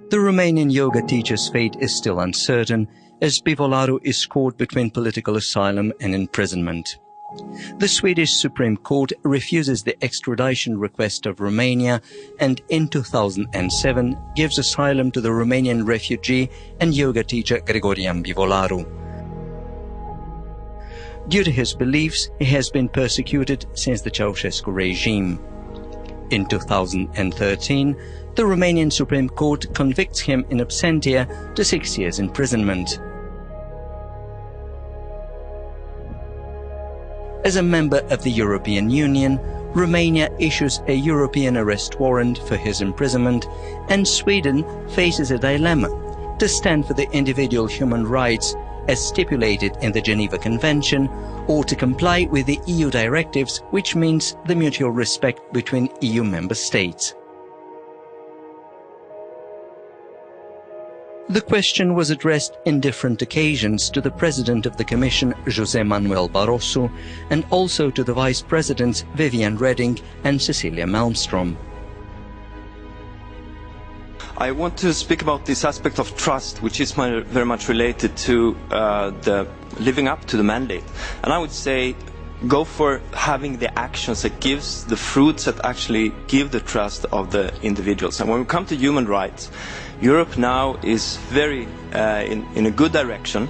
The Romanian yoga teacher's fate is still uncertain, as Bivolaru is caught between political asylum and imprisonment. The Swedish Supreme Court refuses the extradition request of Romania and in 2007 gives asylum to the Romanian refugee and yoga teacher Gregorian Bivolaru. Due to his beliefs, he has been persecuted since the Ceausescu regime. In 2013, the Romanian Supreme Court convicts him in absentia to 6 years imprisonment. As a member of the European Union, Romania issues a European arrest warrant for his imprisonment, and Sweden faces a dilemma: to stand for the individual human rights as stipulated in the Geneva Convention, or to comply with the EU directives, which means the mutual respect between EU member states. The question was addressed in different occasions to the President of the Commission, José Manuel Barroso, and also to the Vice Presidents Viviane Reding and Cecilia Malmström. I want to speak about this aspect of trust, which is very much related to the living up to the mandate. And I would say, go for having the actions that gives the fruits that actually give the trust of the individuals. And when we come to human rights, Europe now is very in a good direction,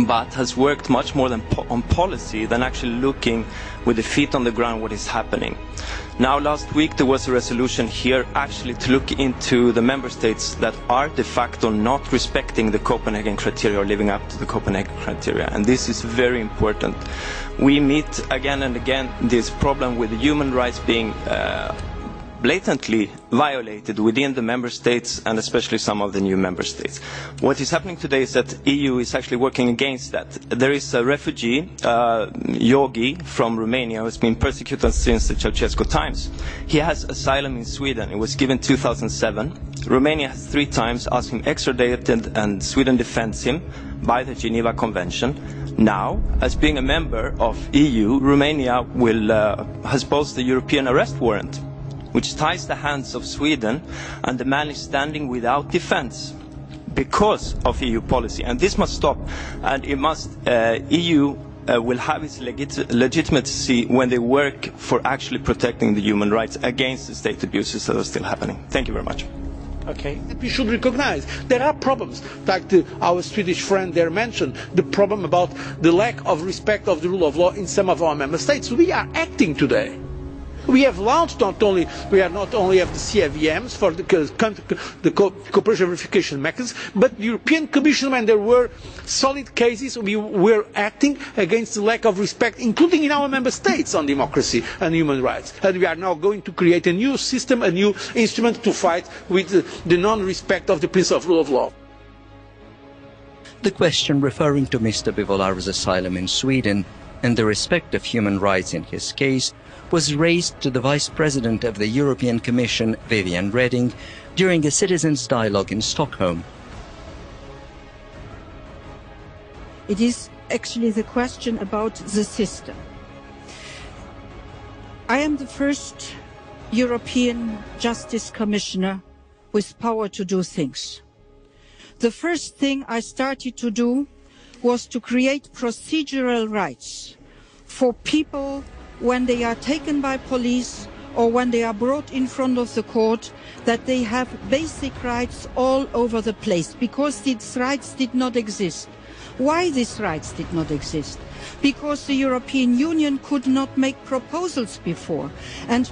but has worked much more on policy than actually looking with the feet on the ground what is happening. Now, last week there was a resolution here actually to look into the member states that are de facto not respecting the Copenhagen criteria or living up to the Copenhagen criteria, and this is very important. We meet again and again this problem with the human rights being blatantly violated within the member states, and especially some of the new member states. What is happening today is that the EU is actually working against that. There is a refugee, Yogi, from Romania, who has been persecuted since the Ceausescu times. He has asylum in Sweden. It was given in 2007. Romania has 3 times asked him extradited, and Sweden defends him by the Geneva Convention. Now, as being a member of EU, Romania has posted the European arrest warrant, which ties the hands of Sweden, and the man is standing without defense because of EU policy. And this must stop, and it must, EU will have its legitimacy when they work for actually protecting the human rights against the state abuses that are still happening. Thank you very much. Okay. We should recognize there are problems, like our Swedish friend there mentioned, the problem about the lack of respect of the rule of law in some of our member states. We are acting today. We have launched not only have the CVMs for the cooperation verification mechanism, but the European Commission, when there were solid cases, we were acting against the lack of respect, including in our member states, on democracy and human rights. And we are now going to create a new system, a new instrument to fight with the non-respect of the principle of rule of law. The question referring to Mr. Bivolaru's asylum in Sweden and the respect of human rights in his case was raised to the Vice President of the European Commission, Viviane Reding, during a citizens' dialogue in Stockholm. It is actually the question about the system. I am the first European Justice Commissioner with power to do things. The first thing I started to do was to create procedural rights for people when they are taken by police or when they are brought in front of the court, that they have basic rights all over the place, because these rights did not exist. Why these rights did not exist? Because the European Union could not make proposals before. And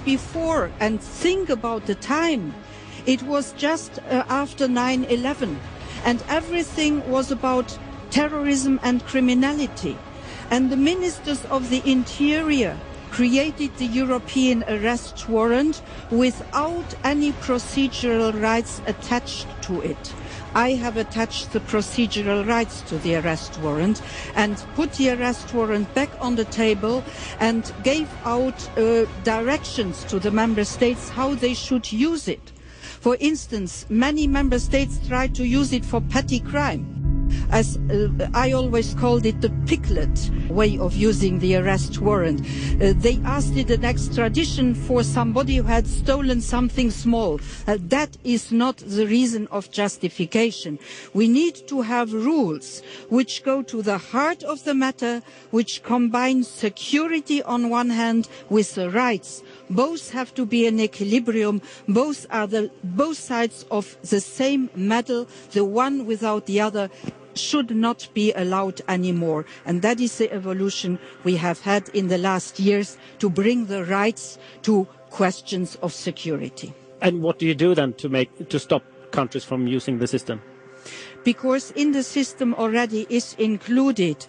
think about the time. It was just after 9/11, and everything was about terrorism and criminality. And the ministers of the Interior created the European arrest warrant without any procedural rights attached to it. I have attached the procedural rights to the arrest warrant and put the arrest warrant back on the table and gave out directions to the member states how they should use it. For instance, many member states tried to use it for petty crime. as I always called it, the piglet way of using the arrest warrant. They asked it an extradition for somebody who had stolen something small. That is not the reason of justification. We need to have rules which go to the heart of the matter, which combine security on one hand with the rights. Both have to be in equilibrium. Both are both sides of the same medal. The one without the other should not be allowed anymore. And that is the evolution we have had in the last years to bring the rights to questions of security. And what do you do then to stop countries from using the system? Because in the system already is included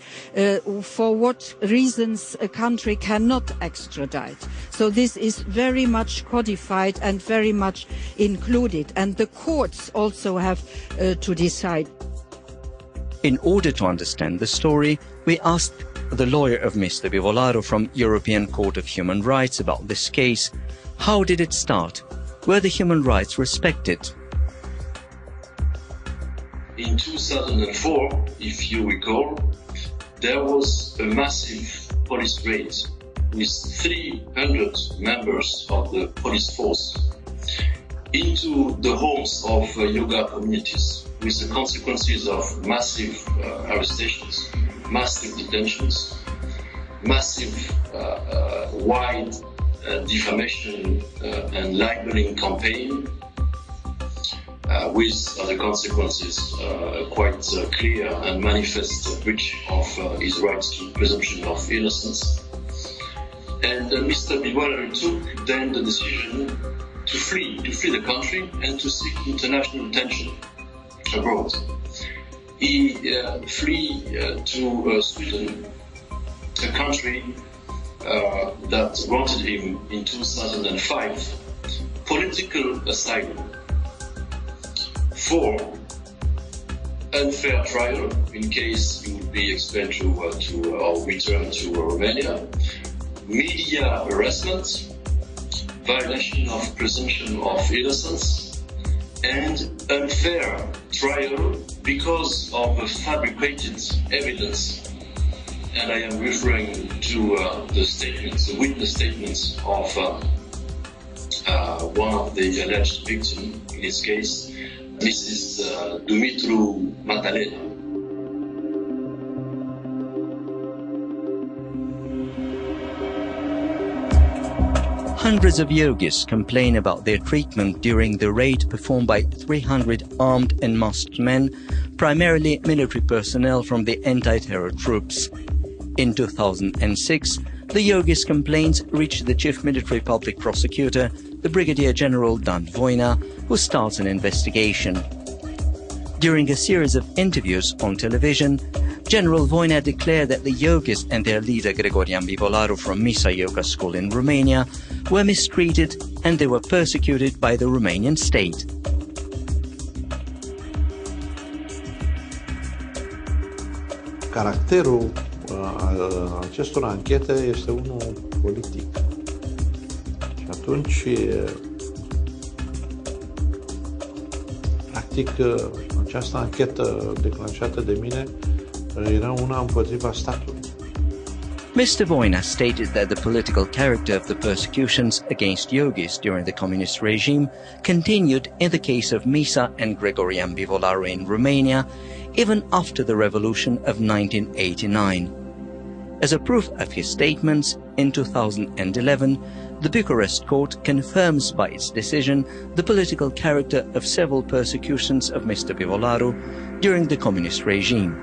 for what reasons a country cannot extradite. So this is very much codified and very much included. And the courts also have to decide. In order to understand the story, we asked the lawyer of Mr. Bivolaru from European Court of Human Rights about this case. How did it start? Were the human rights respected? In 2004, if you recall, there was a massive police raid with 300 members of the police force into the homes of yoga communities, with the consequences of massive arrestations, massive detentions, massive wide defamation and libeling campaign, with as a consequences quite clear and manifest breach of his rights to presumption of innocence. And Mr. Bivolaru took then the decision to flee the country and to seek international attention abroad. He fled to Sweden, a country that granted him in 2005 political asylum for unfair trial in case he would be expelled to or returned to Romania, media harassment, violation of presumption of innocence, and unfair trial because of fabricated evidence. And I am referring to the statements, the witness statements of one of the alleged victims in this case, Mrs. Dumitru Matalena. Hundreds of yogis complain about their treatment during the raid performed by 300 armed and masked men, primarily military personnel from the anti-terror troops. In 2006, the yogis' complaints reached the chief military public prosecutor, the Brigadier General Dan Vojna, who starts an investigation. During a series of interviews on television, General Vojna declared that the yogis and their leader Gregorian Bivolaru from Misa Yoga School in Romania were mistreated and they were persecuted by the Romanian state. Caracterul acestor anchete este unul politic. Și atunci, practic, această anchetă declanșată de mine era una împotriva statului. Mr. Vojna stated that the political character of the persecutions against yogis during the communist regime continued in the case of Misa and Gregorian Bivolaru in Romania, even after the revolution of 1989. As a proof of his statements, in 2011, the Bucharest court confirms by its decision the political character of several persecutions of Mr. Bivolaru during the communist regime.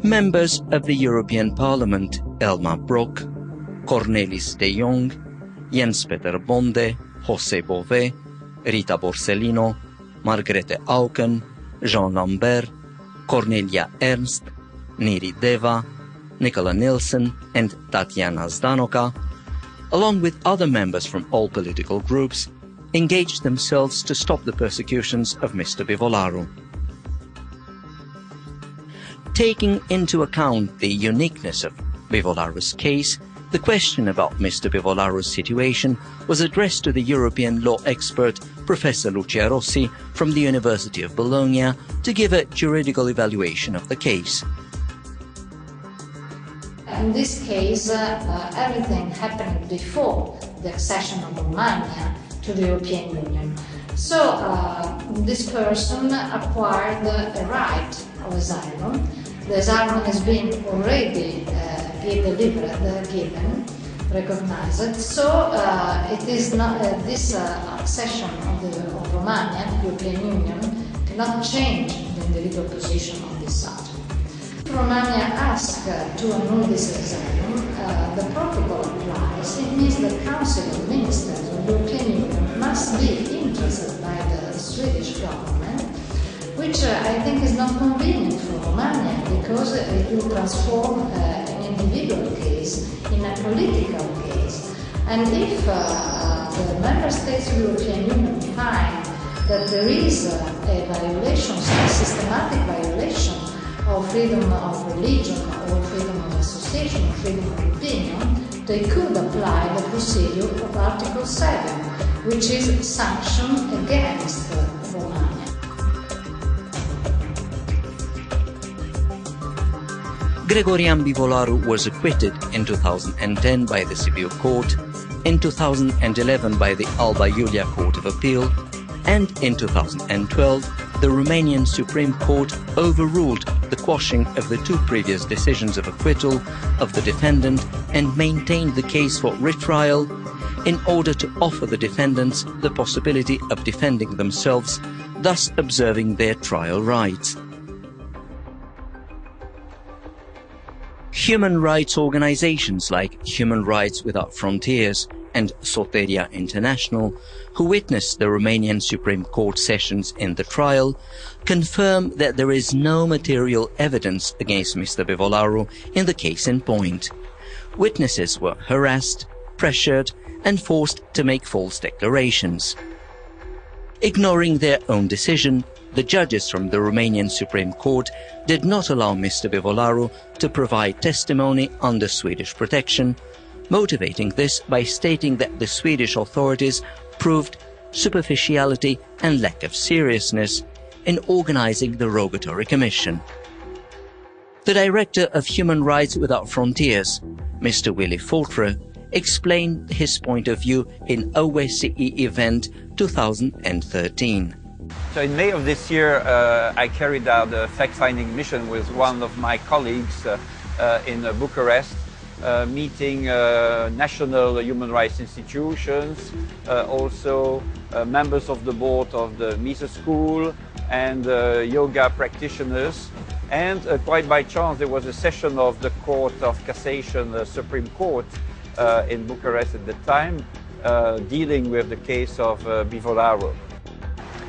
Members of the European Parliament, Elmar Brok, Cornelis de Jong, Jens-Peter Bonde, José Bové, Rita Borsellino, Margrethe Auken, Jean Lambert, Cornelia Ernst, Niri Deva, Nicola Nilsson and Tatiana Zdanoka, along with other members from all political groups, engaged themselves to stop the persecutions of Mr. Bivolaru. Taking into account the uniqueness of Bivolaru's case, The question about Mr. Bivolaru's situation was addressed to the European law expert Professor Lucia Rossi from the University of Bologna to give a juridical evaluation of the case. In this case, everything happened before the accession of Romania to the European Union. So this person acquired a right of asylum. The asylum has been already given, recognized. So it is not this accession of Romania to the European Union cannot change the individual position on this subject. If Romania asks to annul this asylum, the protocol applies. It means the Council of Ministers of the European Union must be interested by the Swedish government, which I think is not convenient for Romania because it will transform an individual case in a political case. And if the member states of the European Union find that there is a violation, a systematic violation of freedom of religion or freedom of association or freedom of opinion, they could apply the procedure of Article 7, which is sanction against Romania. Gregorian Bivolaru was acquitted in 2010 by the Civil Court, in 2011 by the Alba Iulia Court of Appeal, and in 2012 the Romanian Supreme Court overruled the quashing of the two previous decisions of acquittal of the defendant and maintained the case for retrial in order to offer the defendants the possibility of defending themselves, thus observing their trial rights. Human rights organizations like Human Rights Without Frontiers and Soteria International, who witnessed the Romanian Supreme Court sessions in the trial, confirm that there is no material evidence against Mr. Bivolaru in the case in point. Witnesses were harassed, pressured, and forced to make false declarations. Ignoring their own decision, the judges from the Romanian Supreme Court did not allow Mr. Bivolaru to provide testimony under Swedish protection, motivating this by stating that the Swedish authorities proved superficiality and lack of seriousness in organizing the rogatory commission. The director of Human Rights Without Frontiers, Mr. Willy Foltre, explained his point of view in OSCE event 2013. So in May of this year, I carried out a fact-finding mission with one of my colleagues in Bucharest, meeting national human rights institutions, also members of the board of the Mises School and yoga practitioners. And quite by chance, there was a session of the Court of Cassation, the Supreme Court in Bucharest at the time, dealing with the case of Bivolaru.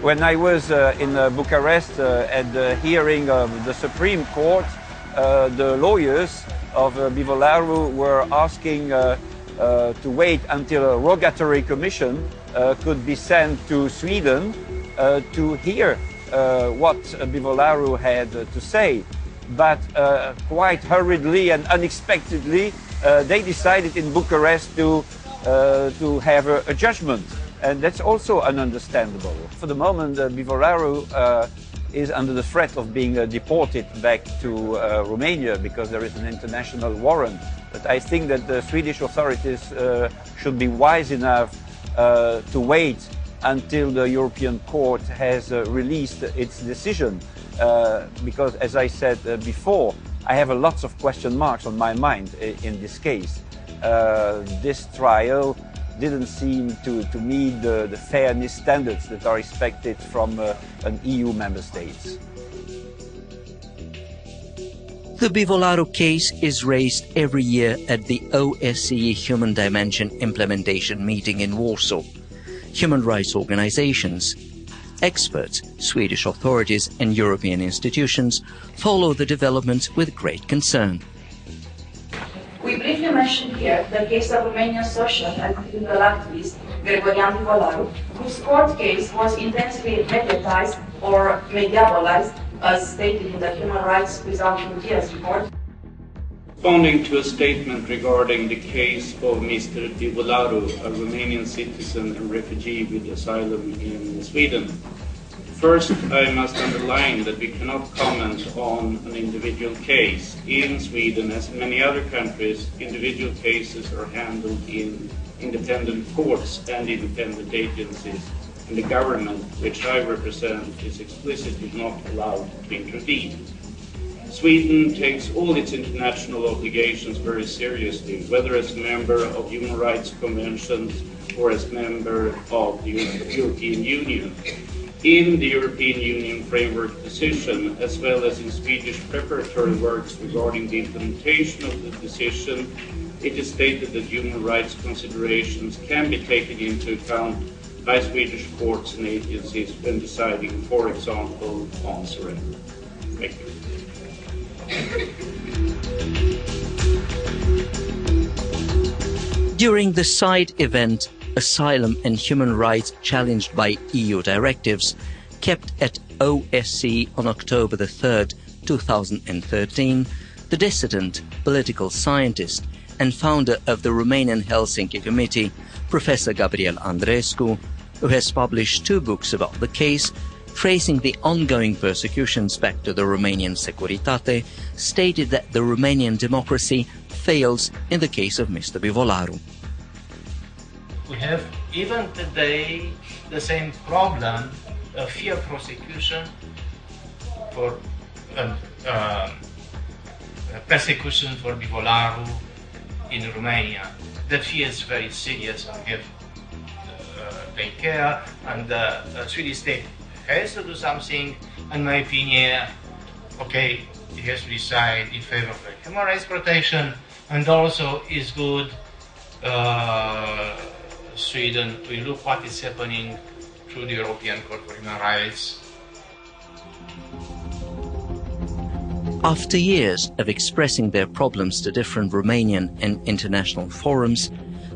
When I was in Bucharest at the hearing of the Supreme Court, the lawyers of Bivolaru were asking to wait until a rogatory commission could be sent to Sweden to hear what Bivolaru had to say. But quite hurriedly and unexpectedly, they decided in Bucharest to have a judgment. And that's also ununderstandable. For the moment, Bivolaru is under the threat of being deported back to Romania because there is an international warrant. But I think that the Swedish authorities should be wise enough to wait until the European Court has released its decision. Because, as I said before, I have lots of question marks on my mind in this case. This trial didn't seem to meet the fairness standards that are expected from an EU member state. The Bivolaru case is raised every year at the OSCE Human Dimension Implementation meeting in Warsaw. Human rights organizations, experts, Swedish authorities and European institutions follow the developments with great concern. We briefly mentioned here the case of Romanian social and political activist Gregorian Bivolaru, whose court case was intensely mediatized or mediabolized, as stated in the Human Rights Without Frontiers report. Responding to a statement regarding the case of Mr. Bivolaru, a Romanian citizen and refugee with asylum in Sweden. First, I must underline that we cannot comment on an individual case. In Sweden, as in many other countries, individual cases are handled in independent courts and independent agencies, and the government, which I represent, is explicitly not allowed to intervene. Sweden takes all its international obligations very seriously, whether as a member of human rights conventions or as member of the European Union. In the European Union framework decision, as well as in Swedish preparatory works regarding the implementation of the decision, it is stated that human rights considerations can be taken into account by Swedish courts and agencies when deciding, for example, on surrender. Thank you. During the side event, Asylum and Human Rights Challenged by EU Directives, kept at OSCE on October the 3rd, 2013, the dissident, political scientist and founder of the Romanian Helsinki Committee, Professor Gabriel Andreescu, who has published 2 books about the case, tracing the ongoing persecutions back to the Romanian Securitate, stated that the Romanian democracy fails in the case of Mr. Bivolaru. We have even today the same problem of fear prosecution for persecution for Bivolaru in Romania. The fear is very serious and we have to take care, and the Swedish state has to do something. In my opinion, okay, it has to decide in favor of human rights protection, and also is good Sweden will look what is happening through the European Court for Human Rights. After years of expressing their problems to different Romanian and international forums,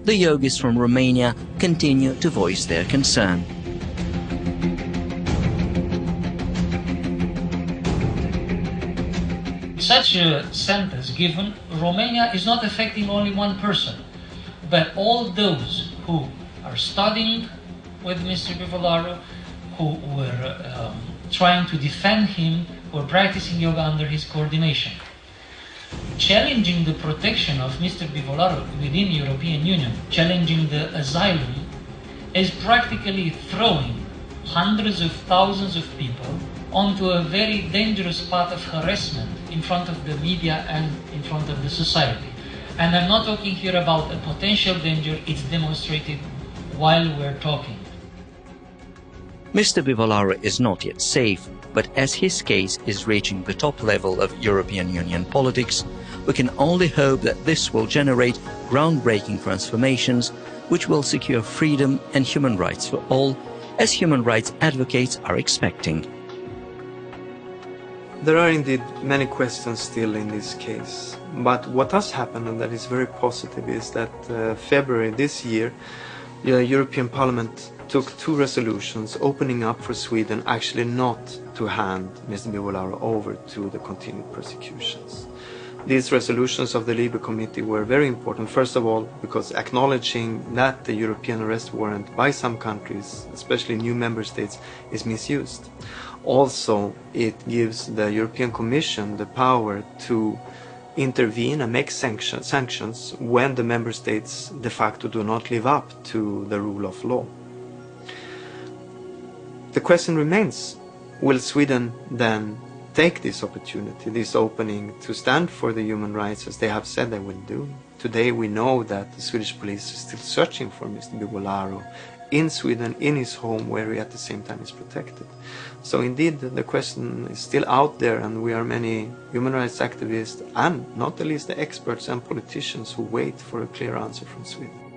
the yogis from Romania continue to voice their concern. Such a sentence given, Romania is not affecting only one person, but all those who are studying with Mr. Bivolaru, who were trying to defend him, or practicing yoga under his coordination. Challenging the protection of Mr. Bivolaru within the European Union, challenging the asylum, is practically throwing hundreds of thousands of people onto a very dangerous path of harassment in front of the media and in front of the society. And I'm not talking here about a potential danger, it's demonstrated while we're talking. Mr. Bivolaru is not yet safe, but as his case is reaching the top level of European Union politics, we can only hope that this will generate groundbreaking transformations which will secure freedom and human rights for all, as human rights advocates are expecting. There are indeed many questions still in this case, but what has happened, and that is very positive, is that February this year, the European Parliament took 2 resolutions opening up for Sweden actually not to hand Mr. Bivolaru over to the continued persecutions. These resolutions of the Libe Committee were very important, first of all because acknowledging that the European arrest warrant by some countries, especially new member states, is misused. Also, it gives the European Commission the power to intervene and make sanctions when the member states de facto do not live up to the rule of law. The question remains, will Sweden then take this opportunity, this opening, to stand for the human rights as they have said they will do? Today we know that the Swedish police is still searching for Mr. Bivolaru in Sweden, in his home, where he at the same time is protected. So indeed the question is still out there, and we are many human rights activists and not the least the experts and politicians who wait for a clear answer from Sweden.